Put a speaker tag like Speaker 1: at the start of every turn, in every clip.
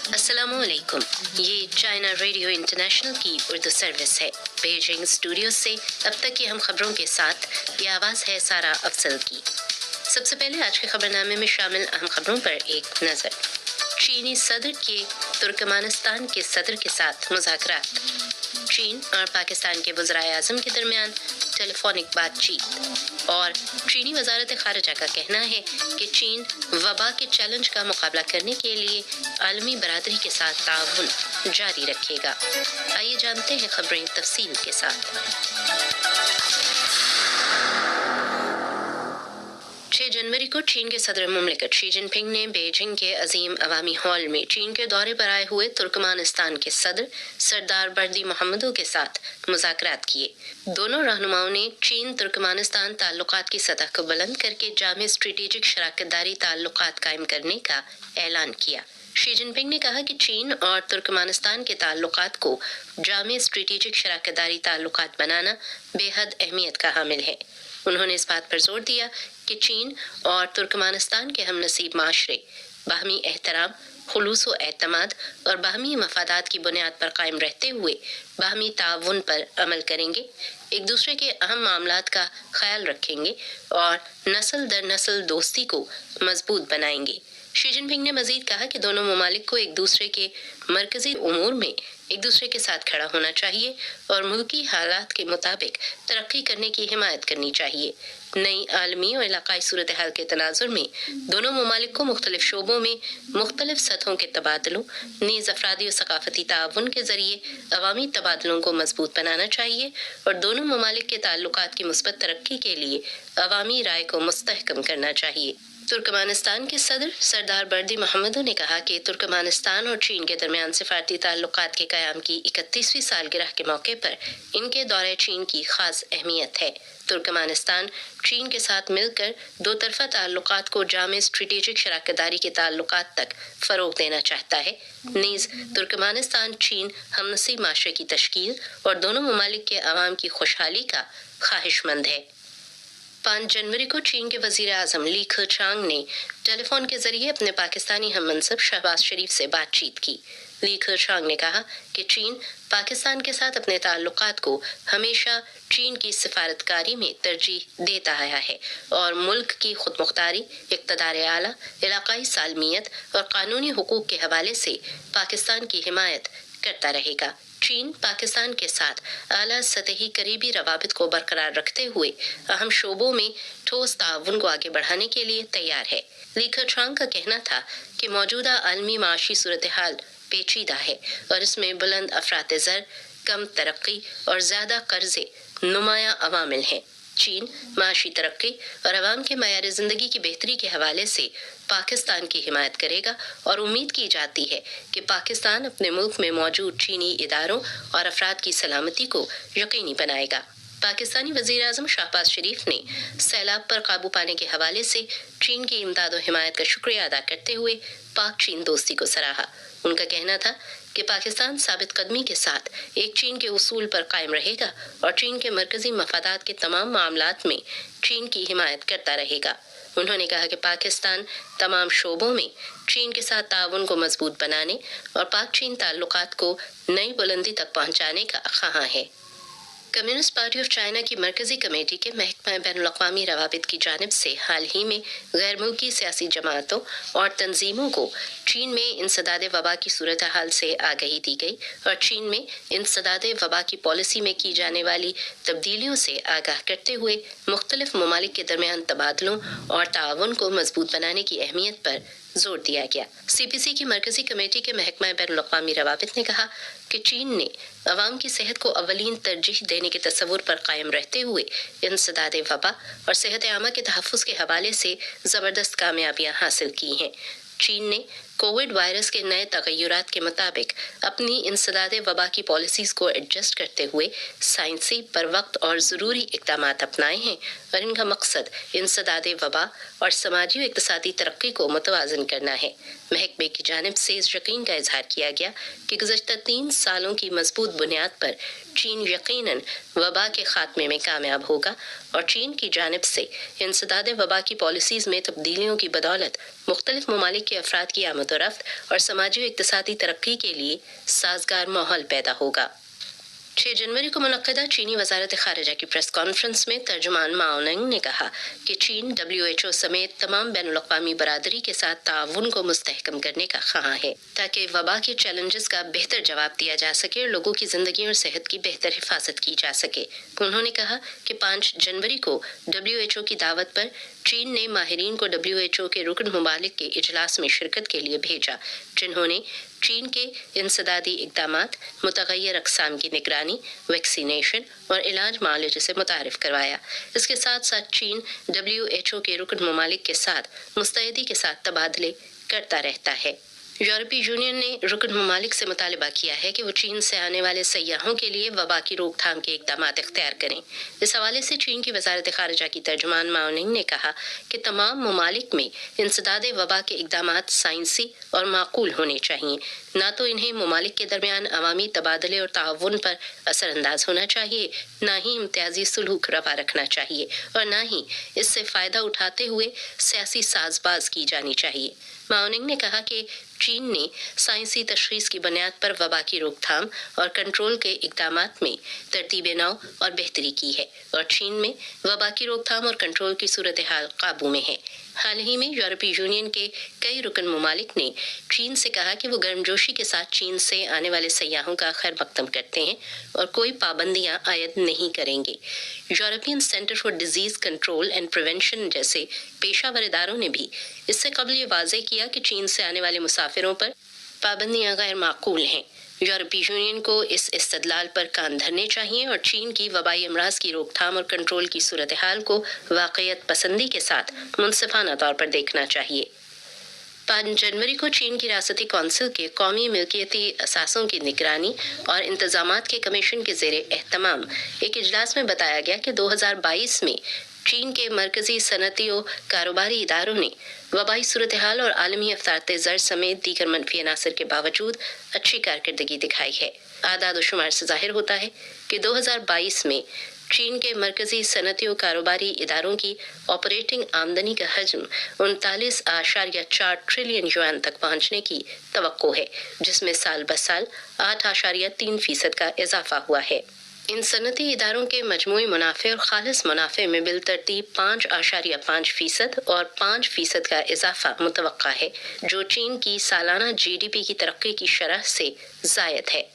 Speaker 1: अस्सलाम वालेकुम। ये चाइना रेडियो इंटरनेशनल की उर्दू सर्विस है। बीजिंग स्टूडियो से अब तक की हम खबरों के साथ ये आवाज़ है सारा अफजल की। सबसे पहले आज के खबरनामे में शामिल अहम खबरों पर एक नज़र। चीनी सदर के तुर्कमानिस्तान के सदर के साथ मुज़ाकरात। चीन और पाकिस्तान के वज़राए आज़म के दरमियान टेलीफोनिक बातचीत। और चीनी वजारत खारजा का कहना है कि चीन वबा के चैलेंज का मुकाबला करने के लिए आलमी बरादरी के साथ ताउन जारी रखेगा। आइए जानते हैं खबरें तफसील के साथ। 6 जनवरी को चीन के सदर मुमलिकत शी जिनपिंग ने बीजिंग के अजीम अवामी हॉल में चीन के दौरे पर आए हुए तुर्कमानिस्तान के सदर सरदार बर्दी मोहम्मदों के साथ मुज़ाकरात किए। दोनों रहनुमाओं ने चीन तुर्कमानिस्तान ताल्लुकात की सतह को बुलंद करके जामे स्ट्रेटेजिक शराकतदारी ताल्लुकात कायम करने का ऐलान किया। शी जिनपिंग ने कहा कि चीन और तुर्कमानिस्तान के ताल्लुकात को जामे स्ट्रेटेजिक शराकतदारी ताल्लुकात बनाना बेहद अहमियत का हामिल है। उन्होंने इस बात पर जोर दिया कि चीन और तुर्कमानिस्तान के हमनसीब माशरे बाहमी एहतराम, खुलूस व एतमाद और बाहमी मफादात की बुनियाद पर कायम रहते हुए बाहमी ताउन पर अमल करेंगे, एक दूसरे के अहम मामलात का ख्याल रखेंगे और नस्ल दर नस्ल दोस्ती को मजबूत बनाएंगे। शी जिनपिंग ने मजीद कहा कि दोनों ममालिक को एक दूसरे के मरकजी उमूर में एक दूसरे के साथ खड़ा होना चाहिए और मुल्की हालात के मुताबिक तरक्की करने की हिमायत करनी चाहिए। नई आलमी और इलाकाई सूरत हाल के तनाजुर में दोनों ममालिक को मुख्तलिफ शोबों में मुख्तलिफ सतहों के तबादलों नीज़ अफरादी और सकाफती ताउन के जरिए अवामी तबादलों को मजबूत बनाना चाहिए और दोनों ममालिक के ताल्लुकात की मुस्बत तरक्की के लिए अवामी राय को मुस्तहकम करना चाहिए। तुर्कमानिस्तान के सदर सरदार बर्दी मोहम्मदों ने कहा कि तुर्कमानिस्तान और चीन के दरमियान सिफारती ताल्लुकात के क़याम की 31वीं सालगिरह के मौके पर इनके दौरे चीन की खास अहमियत है। तुर्कमानिस्तान चीन के साथ मिलकर दो तरफा ताल्लुकात को जामे स्ट्रेटेजिक शराकतदारी के ताल्लुकात तक फ़रोग़ देना चाहता है। नीज़ तुर्कमानिस्तान चीन हमनसीब माशरे की तश्कील और दोनों ममालिक के अवाम की खुशहाली का ख्वाहिशमंद है। 5 जनवरी को चीन के वज़ीर आज़म ली ख़ेचांग ने टेलीफोन के जरिए अपने पाकिस्तानी हममनसब शहबाज शरीफ से बातचीत की। ली ख़ेचांग ने कहा कि चीन पाकिस्तान के साथ अपने ताल्लुकात को हमेशा चीन की सिफारतकारी में तरजीह देता आया है और मुल्क की खुदमुख्तारी, इक़्तिदार आला, इलाकाई सालमियत और कानूनी हुकूक के हवाले से पाकिस्तान की हिमायत करता रहेगा। चीन पाकिस्तान के साथ आला सतही करीबी रवाबित को बरकरार रखते हुए अहम शोबों में ठोस ताउन को आगे बढ़ाने के लिए तैयार है। ली ख़ेचांग का कहना था कि मौजूदा आलमी माशी सूरत हाल पेचीदा है और इसमें बुलंद अफरात ज़र, कम तरक्की और ज़्यादा कर्जे नुमाया अवामिल हैं। चीन माशी तरक्की और अवाम के मयार ज़िंदगी की बेहतरी के हवाले से पाकिस्तान की हिमायत करेगा और उम्मीद की जाती है कि पाकिस्तान अपने मुल्क में मौजूद चीनी इदारों और अफराद की सलामती को यकीनी बनाएगा। पाकिस्तानी वज़ीर आज़म शहबाज शरीफ ने सैलाब पर काबू पाने के हवाले से चीन की इमदाद और हिमायत का शुक्रिया अदा करते हुए पाक चीन दोस्ती को सराहा। उनका कहना था कि पाकिस्तान साबित कदमी के साथ एक चीन के उसूल पर कायम रहेगा और चीन के मरकजी मफादात के तमाम मामलात में चीन की हिमायत करता रहेगा। उन्होंने कहा कि पाकिस्तान तमाम शोबों में चीन के साथ ताउन को मजबूत बनाने और पाक चीन ताल्लुकात को नई बुलंदी तक पहुंचाने का ख़्वाह है। कम्युनिस्ट पार्टी ऑफ चाइना की मरकजी कमेटी के महकमा बैनुल-अक़वामी रवाबित की जानिब से हाल ही में गैर मुल्की सियासी जमातों और तंजीमों को चीन में इंसदाद वबा की सूरत हाल से आगाही दी गई और चीन में इंसदाद वबा की पॉलिसी में की जाने वाली तब्दीलियों से आगाह करते हुए मुख्तलिफ ममालिक के दरमियान तबादलों और ताउन को मजबूत बनाने की अहमियत पर जोर दिया गया। CPC की मरकजी कमेटी के महकमा बैनुल-अक़वामी रवाबित ने कहा कि चीन ने अवाम की सेहत को अवलीन तरजीह देने के तस्वुर पर कायम रहते हुए इंसदाद वबा और सेहत आमा के तहफ़्फ़ुज़ के हवाले से ज़बरदस्त कामयाबियाँ हासिल की हैं। चीन ने कोविड वायरस के नए तगय्युरात के मुताबिक अपनी इंसदाद वबा की पॉलिसीज़ को एडजस्ट करते हुए साइंसी पर वक्त और ज़रूरी इक़दामात अपनाए हैं और इनका मकसद इंसदाद वबा और समाजी व इक़्तिसादी तरक्की को मुतवाज़न करना है। महकमे की जानिब से इस यकीन का इजहार किया गया कि गुज़श्ता 3 सालों की मजबूत बुनियाद पर चीन यकीनन वबा के खात्मे में कामयाब होगा और चीन की जानिब से इंसदाद वबा की पॉलिसीज़ में तब्दीलियों की बदौलत मुख्तलिफ ममालिक के अफराद की आमद आमद और रफ्त और समाजी इक्तिसादी तरक्की के लिए साजगार माहौल पैदा होगा। 6 जनवरी को मुनक्किदा चीनी वजारत खारिजा की प्रेस कॉन्फ्रेंस में तर्जुमान माओ निंग ने कहा कि चीन WHO समेत तमाम बैनुल-अक़वामी बरादरी के साथ ताउन को मुस्तहकम करने का ख़्वाह है ताकि वबा के चैलेंजेस का बेहतर जवाब दिया जा सके और लोगों की जिंदगी और सेहत की बेहतर हिफाजत की जा सके। उन्होंने कहा कि 5 जनवरी को WHO की दावत पर चीन ने माहिरीन को WHO के रुकन ममालिक के इजलास में शिरकत के लिए भेजा, जिन्होंने चीन के इंसदादी इक़दामात, मुतग़य्यर अक़साम की निगरानी, वैक्सीनेशन और इलाज मालिज से मुतारिफ करवाया। इसके साथ साथ चीन WHO के रुकन ममालिक के साथ मुस्तैदी के साथ तबादले करता रहता है। यूरोपीय यूनियन ने रुकन ममालिक से मुतालबा किया है कि वो चीन से आने वाले सयाहों के लिए वबा की रोकथाम के इक़दामात इख्तियार करें। इस हवाले से चीन की वजारत खारिजा की तर्जुमान माओ निंग ने कहा कि तमाम ममालिक में इंसदादे वबा के इक़दामात साइंसी और माकूल होने चाहिए, ना तो इन्हें ममालिक के दरमियान अवामी तबादले और ताउन पर असरअंदाज होना चाहिए, ना ही इम्तियाजी सुलूक रवा रखना चाहिए और ना ही इससे फ़ायदा उठाते हुए सियासी साजबाज की जानी चाहिए। माओ निंग ने कहा कि चीन ने साइंसी तशख़ीस की बुनियाद पर वबा की रोकथाम और कंट्रोल के इक़दामात में तरतीब नौ और बेहतरी की है और चीन में वबा की रोकथाम और कंट्रोल की सूरत हाल काबू में है। हाल ही में यूरोपीय यूनियन के कई रुकन ममालिक ने चीन से कहा कि वो गर्मजोशी के साथ चीन से आने वाले सयाहों का खैर मकदम करते हैं और कोई पाबंदियां आयद नहीं करेंगे। European centre for disease control and prevention जैसे पेशावर इदारों ने भी इससे कबल ये वाज़ेह किया कि चीन से आने वाले मुसाफिरों पर पाबंदियां गैर माकूल हैं। यूरोपीय यूनियन को इस इस्तदलाल पर कान धरने चाहिए और चीन की वबाई अमराज की रोकथाम और कंट्रोल की सूरत हाल को वाक़ियत पसंदी के साथ मुनसिफाना तौर पर देखना चाहिए। 5 जनवरी को चीन की रियासती कौंसिल के कौमी मिल्कियती असासों की निगरानी और इंतजामात के कमीशन के ज़ेरे एहतमाम एक इजलास में बताया गया कि 2022 में चीन के मरकजी सनतियों कारोबारी इदारों ने वबाई सूरत हाल और आलमी अफ्तारते ज़र समेत दीगर मनफी अनासर के बावजूद अच्छी कारकर्दगी दिखाई है। आदाद व शुमार से ज़ाहिर होता है कि 2022 में चीन के मरकजी सनतियों कारोबारी इदारों की ऑपरेटिंग आमदनी का हजम 39.4 ट्रिलियन युआन तक पहुंचने की तवक्को है, जिसमें साल ब साल 8.3% का इजाफा हुआ है। इन सनती इदारों के मजमूई मुनाफे और खालिस मुनाफे में बिलतरतीब 5.5% और 5% का इजाफा मुतवक्का है, जो चीन की सालाना GDP की तरक्की की शरह से ज़ायद है।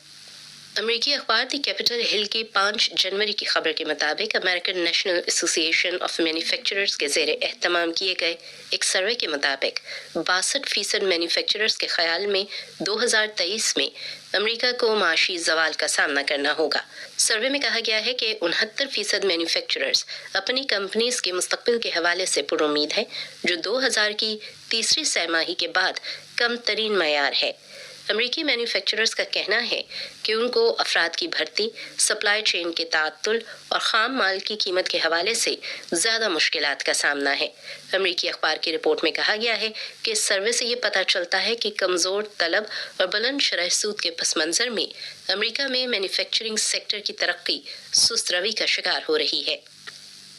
Speaker 1: अमेरिकी अखबार दी कैपिटल हिल की 5 जनवरी की खबर के मुताबिक American national association of manufacturers के ज़ेरे एहतमाम किए गए एक सर्वे के मुताबिक 62% मैन्युफैक्चरर्स के ख्याल में 2023 में अमेरिका को माशी ज़वाल का सामना करना होगा। सर्वे में कहा गया है कि 69% मैन्युफैक्चरर्स अपनी कंपनीज के मुस्तकबिल के हवाले से पुरुमीद है, जो 2000 की तीसरी सैमाही के बाद कम तरीन मयार है। अमेरिकी मैन्युफैक्चरर्स का कहना है कि उनको अफराद की भर्ती, सप्लाई चेन के ताअत्तुल और खाम माल की कीमत के हवाले से ज़्यादा मुश्किलात का सामना है। अमेरिकी अखबार की रिपोर्ट में कहा गया है कि इस सर्वे से ये पता चलता है कि कमज़ोर तलब और बुलंद शरह सूद के पस मंज़र में अमेरिका में मैन्युफैक्चरिंग सेक्टर की तरक्की सुस्त रवी का शिकार हो रही है।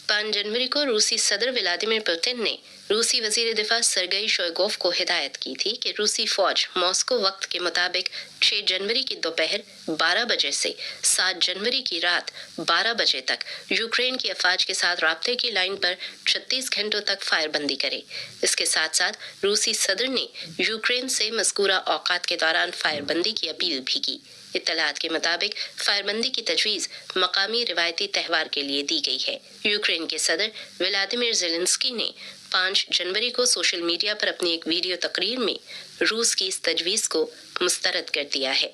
Speaker 1: 5 जनवरी को रूसी सदर व्लादिमीर पुतिन ने रूसी वजीर दिफा सरगई शोइगोव को हिदायत की थी कि रूसी फौज मॉस्को वक्त के मुताबिक 6 जनवरी की दोपहर 12 बजे से 7 जनवरी की रात 12 बजे तक यूक्रेन की अफवाज के साथ राब्ते की लाइन पर 36 घंटों तक फायरबंदी करे। इसके साथ साथ रूसी सदर ने यूक्रेन से मज़कूरा औकात के दौरान फायरबंदी की अपील भी की। इत्तलात के मुताबिक फायरबंदी की तजवीज़ मकामी रिवायती त्यौहार के लिए दी गई है। यूक्रेन के सदर व्लादिमीर ज़ेलेंस्की ने 5 जनवरी को सोशल मीडिया पर अपनी एक वीडियो तकरीर में रूस की इस तजवीज़ को मुस्तरद कर दिया है।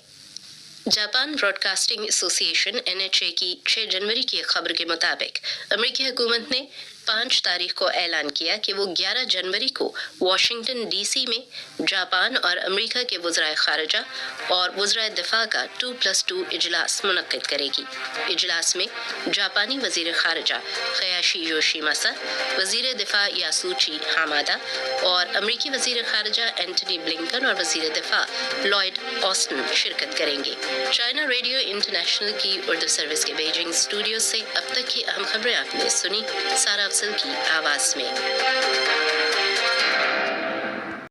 Speaker 1: जापान ब्रॉडकास्टिंग एसोसिएशन NHA की 6 जनवरी की खबर के मुताबिक अमेरिकी हुकूमत ने 5 तारीख को ऐलान किया कि वो 11 जनवरी को वाशिंगटन DC में जापान और अमेरिका के वज़राए ख़ारिजा और वज़राए दिफा का 2+2 इजलास मुनक्किद करेगी। इजलास में जापानी वज़ीर ख़ारिजा खयाशी योशीमासा, वज़ीर दिफा यासूची हामादा और अमेरिकी वज़ीर ख़ारिजा एंटनी ब्लिंकन और वज़ीर दिफा लॉयड ऑस्टिन शिरकत करेंगे। चाइना रेडियो इंटरनेशनल की उर्दू सर्विस के बीजिंग स्टूडियो से अब तक की अहम खबरें आपने सुनी। सारा अफजल की आवाज़ में।